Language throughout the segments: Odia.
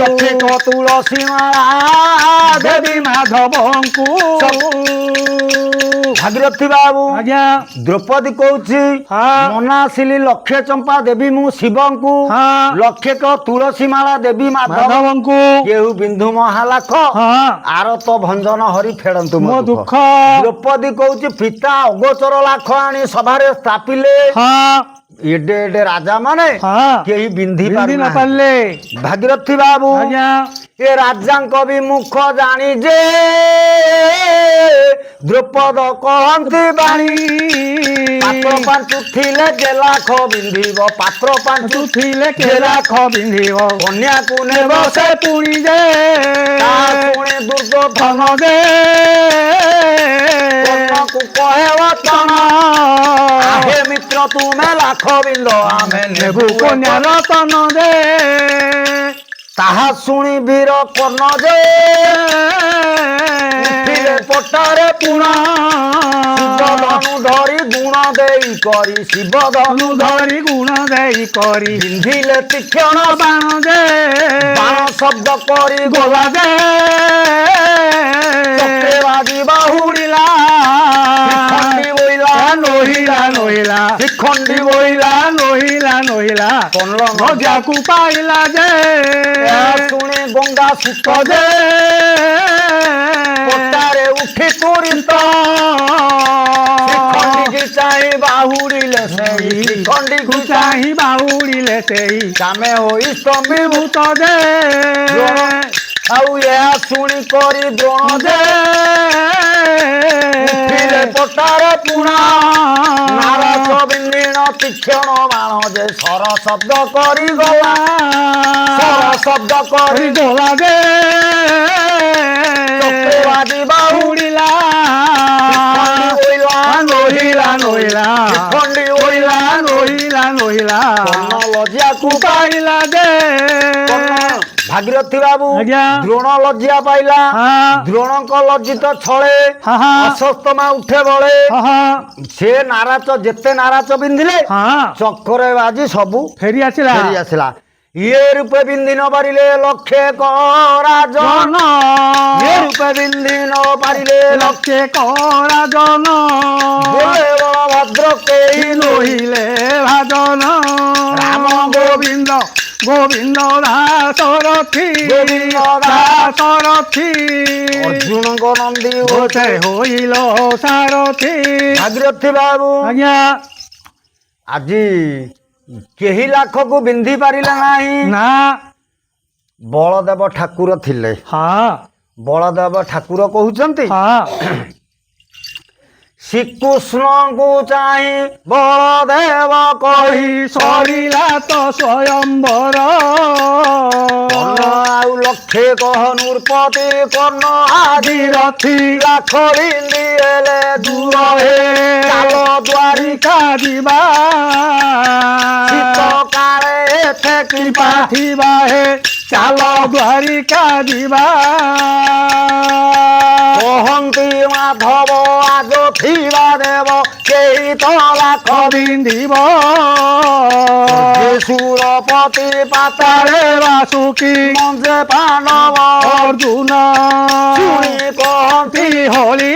ଲକ୍ଷେ ତୁଳସୀ ମାଳା ଦେବୀ ମାଧବଙ୍କୁ। ଭାଗୀରଥୀ ବାବୁ ଆଜ୍ଞା ଦ୍ରୌପଦୀ କହୁଛି ମନାସିଲି ଲକ୍ଷେ ଚମ୍ପା ଦେବୀ ମୁଁ ଶିବଙ୍କୁ, ଲକ୍ଷେ ତୁଳସୀ ମାଳା ଦେବୀ ମାଧବଙ୍କୁ। କେହୁ ବିନ୍ଧୁ ମହାଲାଖ ଆର ତ ଭଞ୍ଜନ ହରି ଫେରନ୍ତୁ ମୋ ଦୁଃଖ। ଦ୍ରୌପଦୀ କହୁଛି ପିତା ଅଗୋଚର ଲାଖ ଆଣି ସଭାରେ ସ୍ଥାପିଲେ, ଏଡେ ଏଡେ ରାଜା ମାନେ କେହି ବିନ୍ଧି ପାରିଲେ। ଭାଗୀରଥୀ ବାବୁ ଏ ରାଜାଙ୍କ ବି ମୁଖ ଜାଣି ଯେ ଦ୍ରୌପଦ କହନ୍ତି ବାଣୀ, ପାତ୍ର ପାଞ୍ଚୁ ଥିଲେ କେଲାଖ ବିନ୍ଧିବ, ପାତ୍ର ପାଞ୍ଚୁ ଥିଲେ କେଲାଖ ବିନ୍ଧିବ, କନ୍ୟାକୁ ନେବ ସେ ପୁଣି ଯେ ପୁଣି ଦୁର୍ଯୋଧନ ଯେ କନ୍ୟାକୁ କହେ ବଚନ, ଆହେ ମିତ୍ର ତୁମେ ଲାଖ ବିନ୍ଧ ଆମେ ନେବୁ କନ୍ୟା ରତନ ଯେ। ତାହା ଶୁଣି ବୀର କର୍ଣ୍ଣ ଯେ ପଟାରେ ପୁଣା, ଶିବ ଧନୁ ଧରି ଗୁଣ ଦେଇ କରି, ଶିବ ଧନୁ ଧରି ଗୁଣ ଦେଇ କରି ବିନ୍ଧିଲେ ତୀକ୍ଷଣ ବାଣ ଯେ, ବାଣ ଶବ୍ଦ କରି ଗୋଲା ଯେ ବାଜି ବାହୁଡ଼ିଲା, ଖଣ୍ଡି ବୋଇଲା ନୋହିଲା ନୋହିଲା, ଖଣ୍ଡି ବୋଇଲା ନୋହିଲା ନୋହିଲା, କର୍ଣ୍ଣ ନଜାକୁ ପାଇଲା ଯେ ଶୁଣି ଗଙ୍ଗା ସୁତ ଯେ ପଟାରେ ଉଠି ତୁରିତ, ଖଣ୍ଡିକି ଚାହିଁ ବାହୁଡ଼ିଲେ ସେଇ, ଖଣ୍ଡିକୁ ଚାହିଁ ବାହୁଡ଼ିଲେ ସେଇ, କାମେ ହୋଇ ସ୍ତମ୍ଭୀଭୂତ ଯେ। ଆଉ ଏହା ଶୁଣି କରି ଦ୍ରୋଣ ଯେ ପଟାରେ ପୁଣା, ନାରଦ ବିନ୍ଦିଣ ତୀକ୍ଷଣ ବାଣ ଯେ ସର ଶବ୍ଦ କରି ଗଲା, ସର ଶବ୍ଦ କରି ଗଲା ଯେ ବାଜି ବାହୁଡ଼ିଲା, ନୋହିଲା ନୋହିଲା, ଖଣ୍ଡି ଓଇଲା ନୋହିଲା ନୋହିଲା, ଲଜ୍ଜାକୁ ପାଇଲା ଯେ। ଭାଗୀରଥୀ ବାବୁ ଦ୍ରୋଣ ଲଜ୍ଜା ପାଇଲା, ଦ୍ରୋଣଙ୍କ ଲଜ୍ଜିତ ଛଳେ ଅଶ୍ୱତ୍ଥମା ଉଠେ ବଳେ, ସେ ନାରାଚ ଯେତେ ନାରାଚ ବିନ୍ଧିଲେ ଚକ୍କରେ ବାଜି ସବୁ ଫେରି ଆସିଲା। ଇଏ ରୂପେ ବିନ୍ଧି ନ ପାରିଲେ ଲକ୍ଷେ ରାଜନ, ଇଏ ରୂପେ ବିନ୍ଧି ନ ପାରିଲେ ଲକ୍ଷେ ରାଜନ, ବଳଭଦ୍ର କେହି ନୋହିଲେ ଭାଜନ, ରାମ ଗୋବିନ୍ଦ ଗୋବିନ୍ଦ ଦାସରଥୀ, ଗୋବିନ୍ଦ ଦାସରଥୀ, ଅର୍ଜୁନଙ୍କ ନନ୍ଦୀ ଗୋଟେ ହୋଇଲ ସାରଥୀ। ଭାଗୀରଥୀ ବାବୁ ଆଜି କେହି ଲାଖକୁ ବିନ୍ଧି ପାରିଲେ ନାହିଁ ନା। ବଳଦେବ ଠାକୁର ଥିଲେ, ବଳଦେବ ଠାକୁର କହୁଛନ୍ତି ଶ୍ରୀକୃଷ୍ଣଙ୍କୁ ଚାହିଁ ବଳଦେବ କହି ସରିଲା ତ ସ୍ୱୟଂବର, ଆଉ ଲକ୍ଷେ କହ ନୃପତି କର୍ଣ୍ଣ ଆଦି ରଥି, ଲାଖ ବିନ୍ଧି ହେଲେ ଦୂର ହେ ଚାଲ ଦ୍ୱାରିକା ଯିବା, ଶୀତ କାଳେ ଏତେ କୃପା ଥିବା ହେ ଚାଲ ଦ୍ୱାରିକା ଯିବା। କହନ୍ତି ମାଧବ ଆଗ ଥିବା ଦେବ କେହି ତ ଲାଖ ବିନ୍ଧିବ, ସୁରପତି ପାତାଳେ ବାସୁକି ମଞ୍ଜେ ପାଣ୍ଡବ ଅର୍ଜୁନ, ଶୁଣି କହନ୍ତି ହୋଳି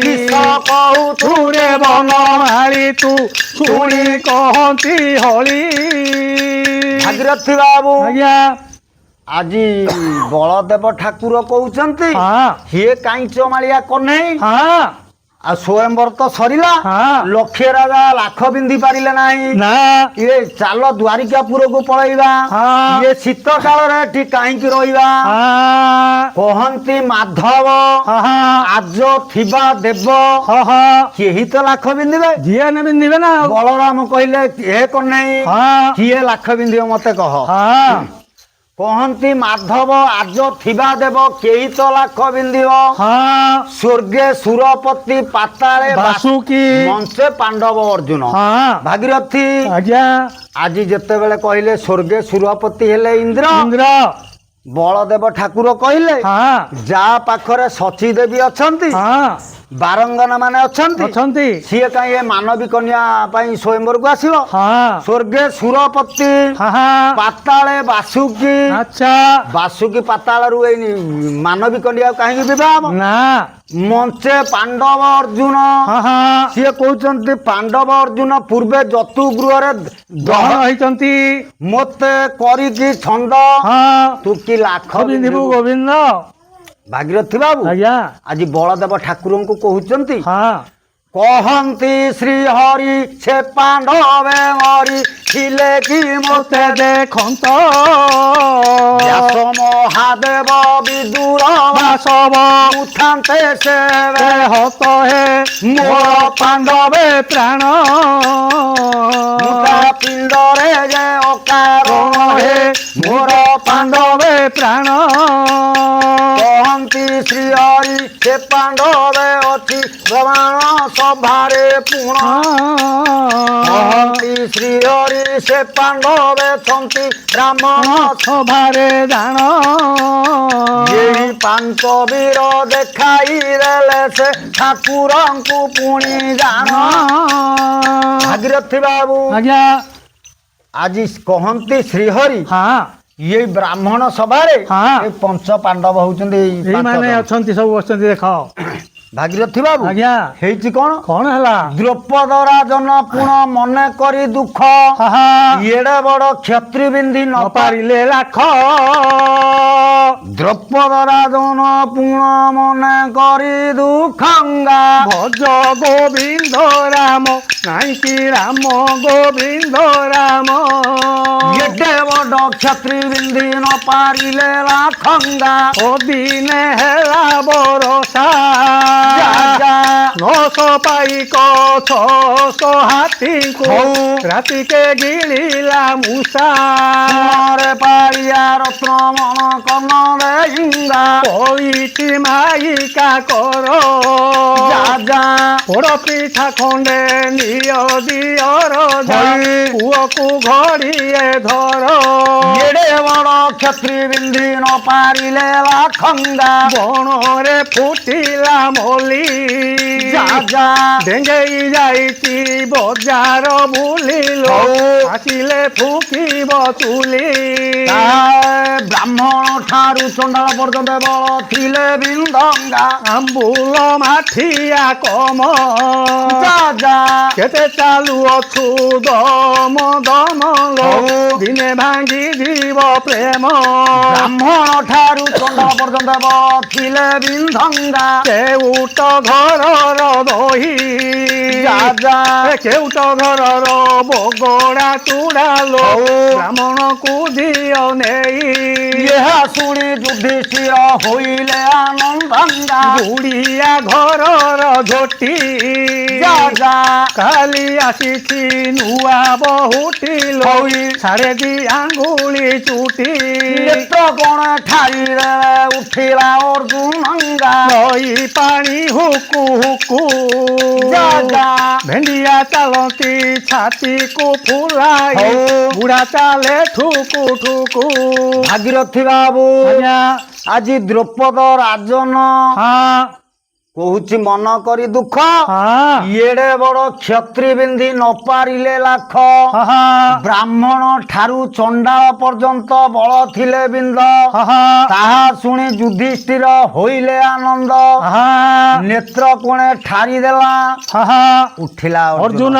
କିସ କହୁଛୁ ରେ ବନମାଳି ତୁ, ଶୁଣି କହନ୍ତି ହୋଳି। ଭାଗୀରଥୀ ବାବୁ ଆଜି ବଳଦେବ ଠାକୁର କହୁଛନ୍ତି ହିଏ କାଇଁଚ ମାଳିଆ କହ୍ନେଇ, ଆଉ ସ୍ୱୟଂବର ତ ସରିଲା, ଲକ୍ଷେ ରାଜା ଲାଖ ବିନ୍ଧି ପାରିଲେ ନାହିଁ, ଇଏ ଚାଲ ଦ୍ୱାରିକାପୁରକୁ ପଳେଇବା, ଇଏ ଶୀତ କାଳରେ ଏଠି କାହିଁକି ରହିବା। କହନ୍ତି ମାଧବ ଆଜ ଥିବା ଦେବ କେହି ତ ଲାଖ ବିନ୍ଧିବେ, ଯିଏ ନେ ବିନ୍ଧିବେ ନା। ବଳରାମ କହିଲେ ଏ କହ୍ନେଇ କିଏ ଲାଖ ବିନ୍ଧିବ ମତେ କହ। କହନ୍ତି ମାଧବ ଆଜ ଥିବା ଦେବ କେହି ତ ଲାଖ ବିନ୍ଧିବ, ସ୍ୱର୍ଗେ ସୁରପତି ପାତାଳେ ବାସୁକି ମଞ୍ଚେ ପାଣ୍ଡବ ଅର୍ଜୁନ। ଭାଗୀରଥୀ ଆଜି ଯେତେବେଳେ କହିଲେ ସ୍ୱର୍ଗେ ସୁରପତି ହେଲେ ଇନ୍ଦ୍ର, ବଳଦେବ ଠାକୁର କହିଲେ ଯାହା ପାଖରେ ସଚୀ ଦେବୀ ଅଛନ୍ତି ବାରଙ୍ଗନା ମାନେ ଅଛନ୍ତି ସିଏ କାହିଁ ଏ ମାନବୀ କନ୍ୟା ପାଇଁ ସ୍ୱୟଂବରକୁ ଆସିବ? ସ୍ୱର୍ଗେ ସୁରପତି ପାତାଳେ ବାସୁକି। ଆଚ୍ଛା, ବାସୁକି ପାତାଳରୁ ଏଇ ମାନବୀ କନ୍ୟା କାହିଁକି ବିବାହ ହବ? ନା, ମଞ୍ଚେ ପାଣ୍ଡବ ଅର୍ଜୁନ ସିଏ କହୁଛନ୍ତି ପାଣ୍ଡବ ଅର୍ଜୁନ ପୂର୍ବେ ଯତୁ ଗୃହରେ ଦହନ ହେଇଛନ୍ତି, ମତେ କରିକି ଛନ୍ଦ ତୁ କି ଲାଖ ବିନ୍ଧିବୁ ଗୋବିନ୍ଦ। ଭାଗୀରଥୀ ବାବୁ ଆଜି ବଳଦେବ ଠାକୁରଙ୍କୁ କହୁଛନ୍ତି, କହନ୍ତି ଶ୍ରୀ ହରି ସେ ପାଣ୍ଡବେ ମରି ଥିଲେ କି ମତେ ଦେଖନ୍ତ, ବ୍ୟାସ ମହାଦେବ ବିଦୁର ବାସବ ଉଠାନ୍ତେ ସେ ହତ ହେ ମୋର ପାଣ୍ଡବେ ପ୍ରାଣ, ପିଣ୍ଡରେ ଯେ ଅକାରଣ ହେ ମୋର ପାଣ୍ଡବେ ପ୍ରାଣ, କହନ୍ତି ଶ୍ରୀ ହରି ସେ ପାଣ୍ଡବେ ଅଛି ପ୍ରମାଣ ସଭାରେ ପୁଣ, କହନ୍ତି ଶ୍ରୀ ହରି ସେ ପାଣ୍ଡବେ ଛନ୍ତି ବ୍ରାହ୍ମଣ ସଭାରେ ଜାଣ, ଏହି ପାଞ୍ଚ ବୀର ଦେଖାଇ ଦେଲେ ସେ ଠାକୁରଙ୍କୁ ପୁଣି ଜାଣ। ଭାଗୀରଥୀ ବାବୁ ଆଜ୍ଞା ଆଜି କହନ୍ତି ଶ୍ରୀହରି ये ब्राह्मण सभारे पंच पांडव होउचंदी एई अछंती सब अछंती देख भागीरथी बाबू आज्ञा हेची कोन हला द्रौपद राजन पुण मने करी दुख एडे बड़ क्षत्रि बिंदी न पारिले लाख, द्रौपद राजन पुण मने करी दुखंगा, भज गोविंद राम नाई कि राम गोविंद राम, एडे बड़ क्षत्रि बिंदी न पारिले लाखंगा, ओ दिने हेला बरसा नौश पाइक 600 हाथी को राति के गिलिला मूसा, रे पारिया रत्न मन कर्ण इंगा पईठी माइका करो, जा पोड़ पिठा खंडे नियो दियर पुओ को घड़िए धर, एडे बड़ क्षत्रि बिंदी न पारिले लाखंगा, बण रे फुटिला मोली, जा डेंगई जाइची बजार बुलिलो आसिले फुकिब चुली, ब्राह्मण ठारू चंडाल पर्यंत बल थिले बिंदंगा, आंबुल माठिया कम, जा केते चालू अछु दम दम लो दिने भांगी जीव प्रेम, ब्राह्मण ठारू चंडाल पर्यंत बल थिले बिंदंगा, केउट घरर दही, केउट घरर बगड़ा चूड़ालो ब्राह्मण को दियो नेई, यह शुणी युधिष्ठिर होइले आनंदंगा, गुड़िया घरर झोटी, जा काली आसीछि नुआ बहुटी लोई सारे दी आंगुली चुटी, नेत्र कोण ठाई रे उठिला अर्जुनंगा, नई पानी हुकु हुकु, जा भेंडिया चलती छाती को फुलाई बुढ़ा चाले ठुकु ठुकु। भागीरथी बाबू आज द्रौपद राजन कहुची मन करी दुख, एडे बड़ क्षत्रि बिंदी न पारिले लाख, ब्राह्मण ठारू चंडाल पर्यंत बल थिले बिंद, ताहा शुणी युधिष्ठिर होइले आनंद, नेत्र कोणे ठारी देला उठिला अर्जुन,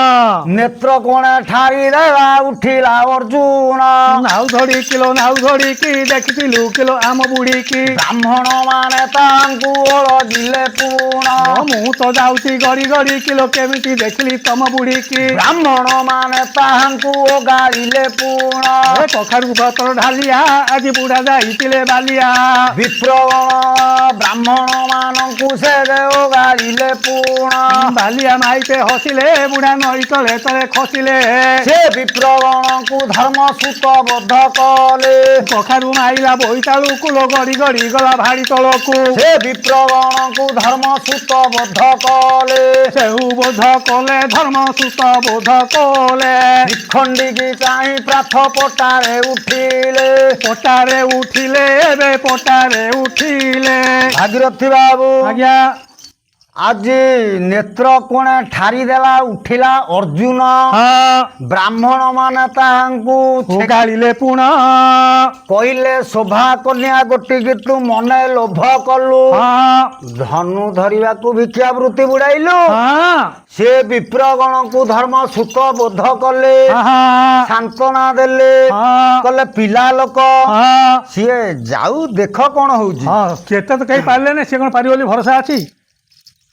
नेत्र कोणे ठारी देला उठिला अर्जुन, नाउ धड़ी किलो नाउ धड़ी की देखिलु किलो आम बुढ़ी की, ब्राह्मण माने तांकु ओळगिले मु तो जाऊँगी गड़ी गड़ी किलो केमिटी देखली तम बुढ़ी की, ब्राह्मण माने ताहांकु ओगाड़िले पूर्ण, कखारू पतर ढालिया आज बुढ़ा जाइतिले बालिया, विप्रगण ब्राह्मण मानंकु से ओगाड़िले पूर्ण, बालिया माइते हसिले बुढ़ा नई तले तले खसिले, से विप्रगण को धर्म सूत बद्ध कले, कखारू माइला बोईतालु कुलो गड़ी गड़ी गला भाड़ी तलकू, से विप्रगण को धर्म सूत बोध कले, सेहु बोध कले धर्म सूत बोध कले, खंडी की चाही प्राथ पटारे उठिले, पटारे उठिले एबे पटारे उठिले। भागीरथी बाबू आज्ञा ଆଜି ନେତ୍ର କୋଣେ ଠାରିଦେଲା ଉଠିଲା ଅର୍ଜୁନ। ବ୍ରାହ୍ମଣ ମାନେ ତାହାଙ୍କୁ ଛେଗାଳିଲେ ପୁଣ କହିଲେ ଶୋଭା କନ୍ୟା ଗୋଟିକି ତୁ ମନେ ଲୋଭ କଲୁ, ଧନୁ ଧରିବାକୁ ଭିକ୍ଷା ବୃତ୍ତି ବୁଡାଇଲୁ। ସେ ବିପ୍ରଗଣକୁ ଧର୍ମ ସୁତ ବୋଧ କଲେ, ସାନ୍ତ୍ୱନା ଦେଲେ, କହିଲେ ପିଲା ଲୋକ ସିଏ ଯାଉ ଦେଖ କଣ ହଉଛି। କେତେ ତ କେହି ପାରିଲେନି, ସିଏ କଣ ପାରିବ ବୋଲି ଭରସା ଅଛି।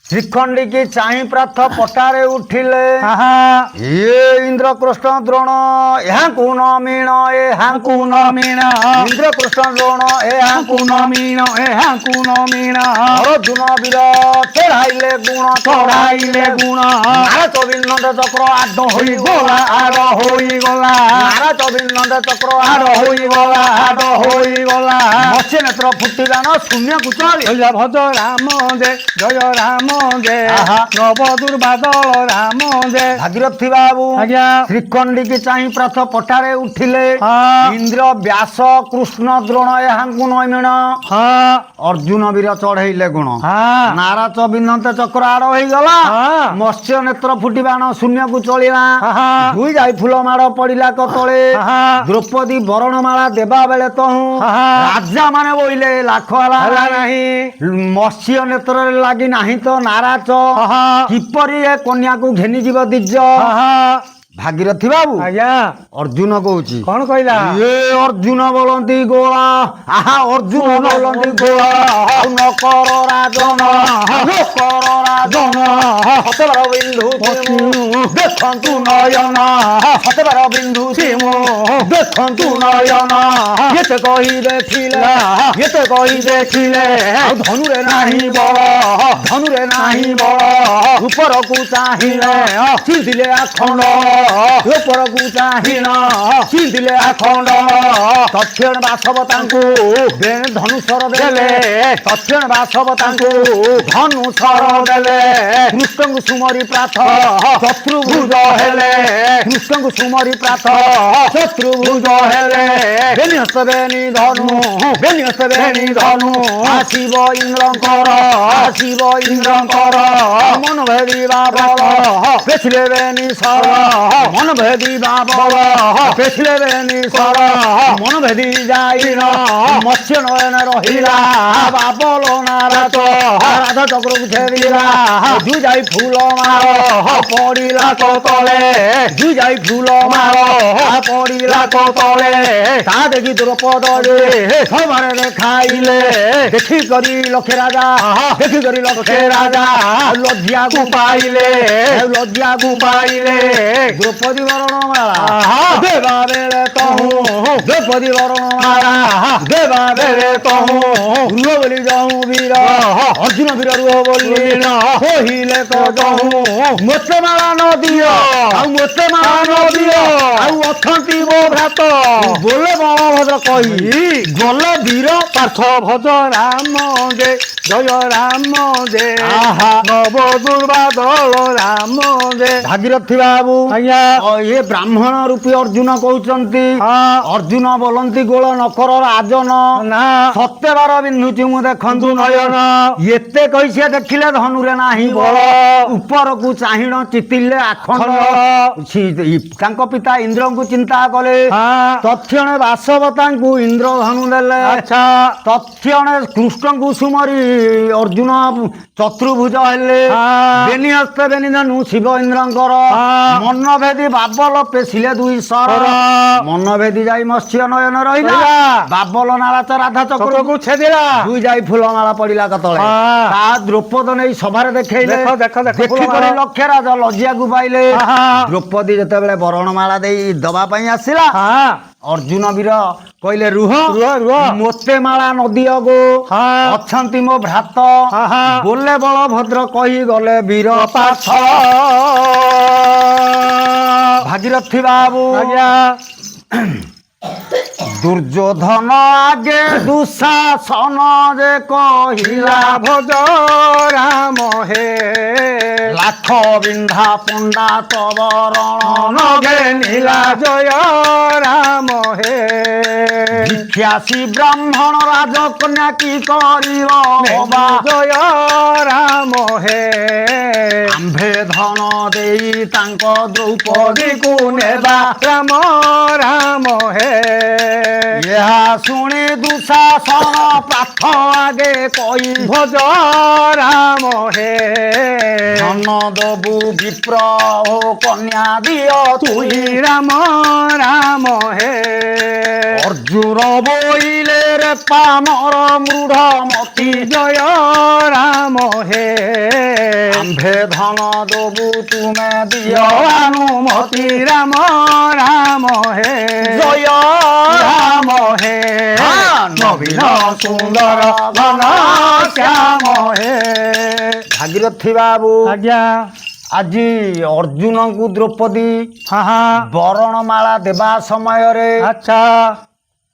ଶ୍ରୀଖଣ୍ଡୀକି ଚାହିଁ ପ୍ରାଥ ପଟାରେ ଉଠିଲେ, ଇଏ ଇନ୍ଦ୍ରକୃଷ୍ଣ ଦ୍ରୋଣ ଏହାଙ୍କୁ ନ ମିଣ, ଏହାଙ୍କୁ ନ ମିଣ। ଇନ୍ଦ୍ରକୃଷ୍ଣ ଦ୍ରୋଣ ଏହାଙ୍କୁ ନ ମିଣ, ଏହାଙ୍କୁ ନ ମିଣ। ଅର୍ଜୁନ ବୀର ଚଢାଇଲେ ଗୁଣ, ଚଢାଇଲେ ଗୁଣ। ନାରଦ ବିନୋଦ ଚକ୍ର ଆଡ ହୋଇଗଲା, ଆଡ ହୋଇଗଲା। ନାରଦ ବିନୋଦ ଚକ୍ର ଆଡ ହୋଇଗଲା, ଆଡ ହୋଇଗଲା। ମତ୍ସ୍ୟ ନେତ୍ର ଫୁଟିଲାଣ ଶୂନ୍ୟକୁ ଚଳି ଭଜ ରାମ ଜେ, ଜୟ ରାମ ଜେ, ନବ ଦୁର୍ବାଦଳ ରାମ ଜେ। ଭାଗୀରଥୀ ବାବୁ ଆଜ୍ଞା ଶ୍ରୀଖଣ୍ଡୀକି ଚାହିଁ ପ୍ରାଥ ପଟାରେ ଉଠିଲେ, ଇନ୍ଦ୍ର ବ୍ୟାସ କୃଷ୍ଣ ଦ୍ରୋଣ ଏହାଙ୍କୁ ନଇମିଣ। ଅର୍ଜୁନ ବୀର ଚଢେଇଲେ ଗୁଣ, ନାରଦ ବିନୋଦ ଚକ୍ର ଆଡ ହୋଇଗଲା। ମତ୍ସ୍ୟ ନେତ୍ର ଫୁଟିବାଣ ଶୂନ୍ୟକୁ ଚଳିଲା। ଦୁଇ ଯାଇ ଫୁଲ ମାଡ଼ ପଡିଲା କତଳେ, ଦ୍ରୌପଦୀ ବରଣମାଳା ଦେବା ବେଳେ ତହୁଁ ରାଜା ମାନେ ବୋଇଲେ ଲାଖ ହେଲା ନାହିଁ। ମତ୍ସ୍ୟ ନେତ୍ରରେ ଲାଗି ନାହିଁ ତ ନାରାଜ, କିପରି ଏ କନ୍ୟାକୁ ଘେନିଯିବ ଦିଜ। ଭାଗୀରଥୀ ବାବୁ ଆଜ୍ଞା ଅର୍ଜୁନ କହୁଛି କଣ କହିଲା? ଏ ଅର୍ଜୁନ ବୋଲନ୍ତି ଗୋଳା, ଆହା ଅର୍ଜୁନ ବୋଲନ୍ତି ଗୋଳା। ନକର ରାଜନ, ନକର ରାଜନ, ସତେବାର ବିନ୍ଦୁ ଦେଖନ୍ତୁ ନୟନ, ସତେବାର ବିନ୍ଦୁ ଦେଖନ୍ତୁ ନୟନ। ଏତେ କହି ଦେଖିଲେ, ଏତେ କହି ଦେଖିଲେ, ଧନୁରେ ନାହିଁ ବଳ, ଧନୁରେ ନାହିଁ ବଳ। ଉପରକୁ ଚାହିଁଲେ ଚିନ୍ତିଲେ ଆଖଣ୍ଡ, ଉପରକୁ ଚାହିଁଲ ଚିନ୍ତିଲେ ଆଖଣ୍ଡ। ତକ୍ଷଣ ବାସବ ତାଙ୍କୁ ଧନୁସର ଦେଲେ, ତକ୍ଷଣ ବାସବ ତାଙ୍କୁ ଧନୁସର ଦେଲେ। କୃଷ୍ଣଙ୍କୁ ସୁମରି ପ୍ରାଥ ଚତୁର୍ଭୁଜ ହେଲେ, କୃଷ୍ଣଙ୍କୁ ସୁମରି ପ୍ରାଥ ଚତୁର୍ଭୁଜ ହେଲେ। ବେନି ହସ୍ତ ବେନି ଧନୁ, ବେନି ହସ୍ତ ବେନି ଧନୁ। ଆସିବ ଇନ୍ଦ୍ରଙ୍କର, ଆସିବ ଇନ୍ଦ୍ରଙ୍କର। ମନ ଭେଦିବା ବଳ ବେଛିଲେ ବେନି ସର, ମନ ଭେଦିବା ବଳ ବେଛିଲେ ବେନି ସର। ମନ ଭେଦି ଯାଇନ ମତ୍ସ୍ୟ ନୟନ ରହିଲା, ବାବଲ ନାରଦ ରାଧା ଚକ୍ରକୁ ଛେଦିଲା। ଦୁଇ ଯାଇ ଫୁଲ ମାଳ ପଡିଲା କତଳେ, ଦୁଇ ଯାଇ ଫୁଲ ମାଳ ପଡିଲା କତଳେ। ତା ଦେଖି ଦ୍ରୌପଦୀ ସଭାରେ ଦେଖାଇଲେ, ଦେଖି କରି ଲକ୍ଷେ ରାଜା, ଦେଖି କରି ଲକ୍ଷେ ରାଜା ଲଜ୍ଜାକୁ ପାଇଲେ, ଲଜ୍ଜାକୁ ପାଇଲେ। ଦ୍ରୌପଦୀ ବରଣମାଳା ଦେବା ବେଳେ ତହୁଁ, ଦ୍ରୌପଦୀ ବରଣମାଳା ଦେବା ବେଳେ ତହୁଁ। ରୁହ ବୋଲି ଯହୁଁ ବୀର, ଅର୍ଜୁନ ବୀର ରୁହ ବୋଲି କହିଲେ ତ ଯହୁଁ। ମୋତେ ମାଳା ନ ଦିଅ, ଆଉ ମୋତେ ମାଳା ନ ଦିଅ, ଆଉ ଅଛନ୍ତି ମୋ ଭ୍ରାତ ବୋଲେ ବଳଭଦ୍ର କହି ଗଲେ ବୀର ପାର୍ଥ। ଭଜ ରାମ ଜେ, ଜୟ ରାମ ଜେ, ନବ ଦୁର୍ବାଦଳ ରାମ ଜେ। ଭାଗୀରଥୀ ବାବୁ ଆଜ୍ଞା ଏ ବ୍ରାହ୍ମଣ ରୂପୀ ଅର୍ଜୁନ କହୁଛନ୍ତି, ଅର୍ଜୁନ ବୋଲନ୍ତି ଗୋଳ ନକର ରାଜନ, ସତେବାର ବିନ୍ଧୁଛି ମୁଁ ଦେଖନ୍ତୁ ନୟନ। ଏତେ କହି ସିଏ ଦେଖିଲେ ଧନୁରେ ନାହିଁ ବଳ, ଉପରକୁ ଚାହିଁଣ ଚିତିଲେ ଆଖଣ୍ଡ। ତାଙ୍କ ପିତା ଇନ୍ଦ୍ରଙ୍କୁ ଚିନ୍ତା କଲେ, ତକ୍ଷଣେ ବାସବ ତାଙ୍କୁ ଇନ୍ଦ୍ର ଧନୁ ଦେଲେ। ତକ୍ଷଣେ କୃଷ୍ଣଙ୍କୁ ସୁମରି ଅର୍ଜୁନ ଚତୁର୍ଭୁଜ ହେଲେ। ବେନି ହସ୍ତେ ବେନି ଧନୁ ଶିବ ଇନ୍ଦ୍ରଙ୍କର। ମନ ଭେଦି ବାବଲ ପେଶିଲେ ଦୁଇ ସର, ମନ ଭେଦି ଯାଇ ମତ୍ସ୍ୟ ନୟନ ରହିଲା। ବାବଲ ନାଳାଚ ରାଧା ଚକ୍ରକୁ ଛେଦିଲା। ଦୁଇ ଯାଇ ଫୁଲମାଳା ପଡିଲା କତଳେ। ତା ଦ୍ରୌପଦ ନେଇ ସଭାରେ ଦେଖେଇଲେ, ଦେଖିକରି ଲକ୍ଷେ ରାଜା ଲଜ୍ଜାକୁ ପାଇଲେ। ଦ୍ରୌପଦୀ ଯେତେବେଳେ ବରଣମାଳା ଦେଇ ଦବା ପାଇଁ ଆସିଲା, ଅର୍ଜୁନ ବୀର କହିଲେ ରୁହ, ମୋତେ ମାଳା ନଦିଅ ଗୋ, ଅଛନ୍ତି ମୋ ଭ୍ରାତ ବୋଲେ ବଳଭଦ୍ର କହି ଗଲେ ବୀର ପାର୍ଥ। ଭାଗୀରଥୀ ବାବୁ ଦୁର୍ଯ୍ୟୋଧନ ଆଗେ ଦୁଃଶାସନ ଯେ କହିଲା ଭଜ ରାମ ହେ ଲାଖ ବିନ୍ଧା ପଣ୍ଡା ତବରଣ ନୀଲା ଜୟ ରାମ ହେ ଖ୍ୟାସୀ ବ୍ରାହ୍ମଣ ରାଜକନ୍ୟା କି କରିବ ବା ଜୟ ରାମ ହେ ଆମ୍ଭେ ଧନ ଦେଇ ତାଙ୍କ ଦ୍ରୌପଦୀ ପଦୀକୁ ନେବା ରାମ ରାମ ହେ ଏହା ଶୁଣି ଦୁଃଶାସନ ପାଠ ଆଗେ କହି ଭଜ ରାମ ହେ ଧନ ଦବୁ ବିପ୍ର ଓ କନ୍ୟା ଦିଅ ତୁଇ ରାମ ରାମ ହେ ଅର୍ଜୁନ ବୋଇଲେ ରେ ପାମର ମୃଢ ମତି ଜୟ ରାମ ହେ ଆମ୍ଭେ ଧନ ଦବୁ ତୁମେ ଦିଅ ଅନୁମତି ରାମ ରାମ ହେ ଜୟ ରାମ ହେ ନବୀନ ସୁନ୍ଦର ଘନ ଶ୍ୟାମ ହେ ଭାଗୀରଥୀ ବାବୁ ଆଜ୍ଞା ଆଜି ଅର୍ଜୁନଙ୍କୁ ଦ୍ରୌପଦୀ ହଁ ହଁ ବରଣମାଳା ଦେବା ସମୟରେ ଆଚ୍ଛା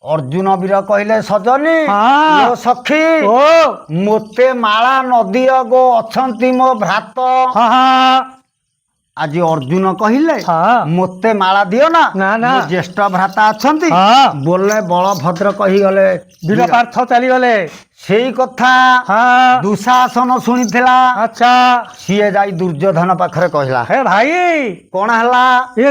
ଅର୍ଜୁନ ବୀର କହିଲେ ସଜନୀ ହଁ। ଲୋ ସଖୀ ଓ ମୋତେ ମାଳା ନଦିଅ ଗୋ ଅଛନ୍ତି ମୋ ଭ୍ରାତ ହଁ ହଁ ଆଜି ଅର୍ଜୁନ କହିଲେ ହଁ। ମୋତେ ମାଳା ଦିଅ ନା ନା, ନା। ମୋ ଜ୍ୟେଷ୍ଠ ଭ୍ରାତା ଅଛନ୍ତି ହଁ। ବୋଲେ ବଳଭଦ୍ର କହିଗଲେ ବୀର ପାର୍ଥ ଚାଲିଗଲେ ସେଇ କଥା ହଁ ଦୁଃଶାସନ ଶୁଣିଥିଲା ଆଚ୍ଛା ସିଏ ଯାଇ ଦୁର୍ଯ୍ୟୋଧନ ପାଖରେ କହିଲା ହେ ଭାଇ କଣ ହେଲା ଏ